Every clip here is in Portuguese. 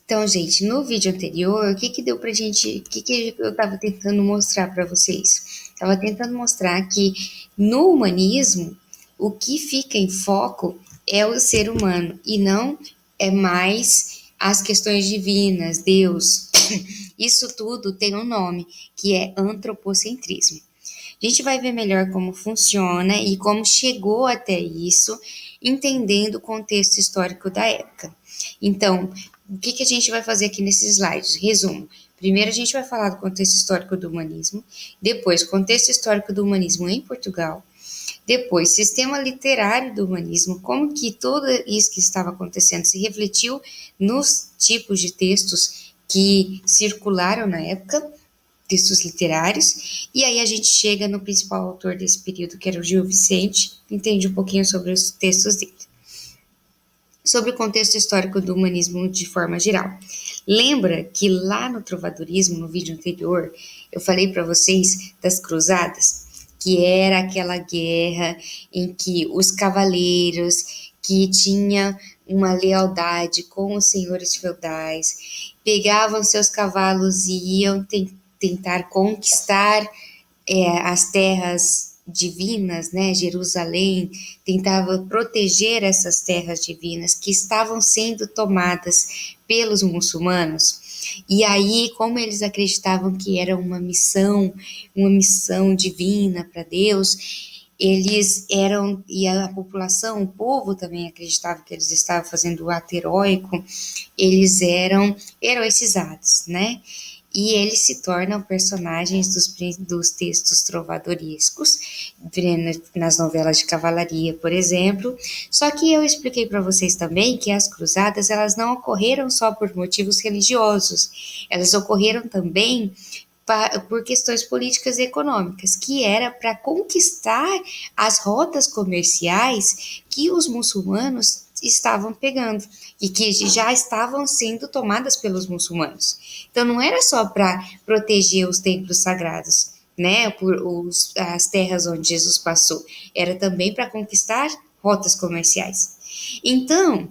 Então, gente, no vídeo anterior, o que que deu pra gente, o que que eu tava tentando mostrar para vocês? Tava tentando mostrar que no humanismo, o que fica em foco é o ser humano e não é mais as questões divinas, Deus. Isso tudo tem um nome, que é antropocentrismo. A gente vai ver melhor como funciona e como chegou até isso, entendendo o contexto histórico da época. Então, o que que a gente vai fazer aqui nesses slides? Resumo. Primeiro, a gente vai falar do contexto histórico do humanismo, depois, contexto histórico do humanismo em Portugal, depois, sistema literário do humanismo, como que tudo isso que estava acontecendo se refletiu nos tipos de textos que circularam na época, textos literários, e aí a gente chega no principal autor desse período, que era o Gil Vicente, entende um pouquinho sobre os textos dele. Sobre o contexto histórico do humanismo de forma geral. Lembra que lá no trovadorismo, no vídeo anterior, eu falei para vocês das cruzadas, que era aquela guerra em que os cavaleiros que tinham uma lealdade com os senhores feudais pegavam seus cavalos e iam tentar conquistar as terras divinas, né, Jerusalém, tentava proteger essas terras divinas que estavam sendo tomadas pelos muçulmanos. E aí, como eles acreditavam que era uma missão divina para Deus, eles eram, e a população, o povo também acreditava que eles estavam fazendo o ato heróico, eles eram heroicizados, né? E eles se tornam personagens dos textos trovadorescos, nas novelas de cavalaria, por exemplo. Só que eu expliquei para vocês também que as cruzadas elas não ocorreram só por motivos religiosos, elas ocorreram também por questões políticas e econômicas, que era para conquistar as rotas comerciais que os muçulmanos estavam pegando e que já estavam sendo tomadas pelos muçulmanos. Então não era só para proteger os templos sagrados, né, as terras onde Jesus passou, era também para conquistar rotas comerciais. Então,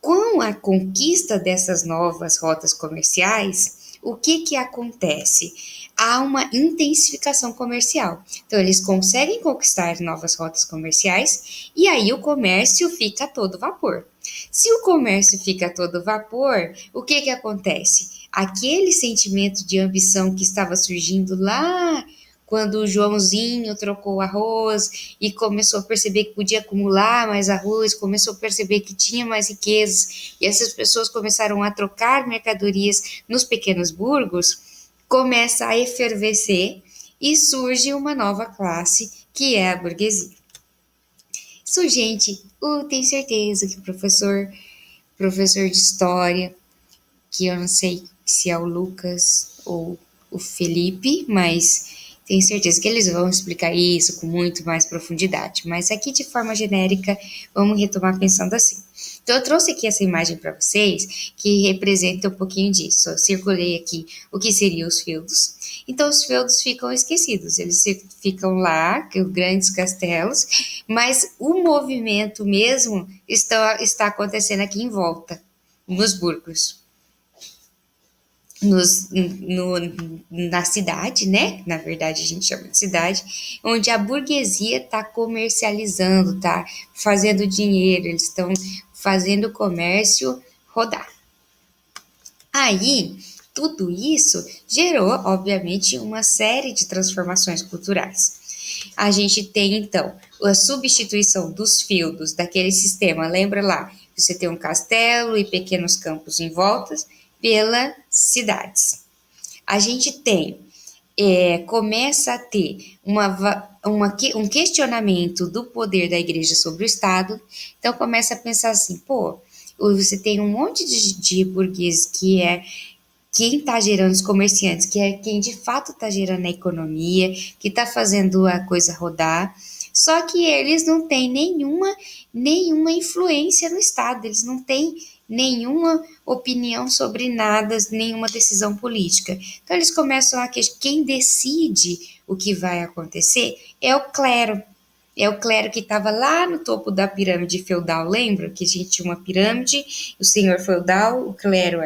com a conquista dessas novas rotas comerciais, o que que acontece? Há uma intensificação comercial. Então, eles conseguem conquistar novas rotas comerciais e aí o comércio fica a todo vapor. Se o comércio fica a todo vapor, o que que acontece? Aquele sentimento de ambição que estava surgindo lá quando o Joãozinho trocou arroz e começou a perceber que podia acumular mais arroz, começou a perceber que tinha mais riquezas, e essas pessoas começaram a trocar mercadorias nos pequenos burgos, começa a efervescer e surge uma nova classe, que é a burguesia. Isso, gente, eu tenho certeza que professor de história, que eu não sei se é o Lucas ou o Felipe, mas tenho certeza que eles vão explicar isso com muito mais profundidade. Mas aqui, de forma genérica, vamos retomar pensando assim. Então, eu trouxe aqui essa imagem para vocês que representa um pouquinho disso. Eu circulei aqui o que seriam os feudos. Então, os feudos ficam esquecidos, eles ficam lá, grandes castelos, mas o movimento mesmo está acontecendo aqui em volta, nos burgos na cidade, né? Na verdade, a gente chama de cidade, onde a burguesia está comercializando, está fazendo dinheiro, eles estão fazendo o comércio rodar. Aí, tudo isso gerou, obviamente, uma série de transformações culturais. A gente tem, então, a substituição dos feudos daquele sistema, lembra lá, você tem um castelo e pequenos campos em volta, pelas cidades. A gente tem, começa a ter um questionamento do poder da igreja sobre o Estado, então começa a pensar assim, pô, você tem um monte de burgueses que é quem está gerando os comerciantes, que é quem de fato está gerando a economia, que está fazendo a coisa rodar, só que eles não têm nenhuma influência no Estado, eles não têm nenhuma opinião sobre nada, nenhuma decisão política. Então eles começam a que quem decide o que vai acontecer é o clero. É o clero que estava lá no topo da pirâmide feudal, lembra? Que a gente tinha uma pirâmide, o senhor feudal, o clero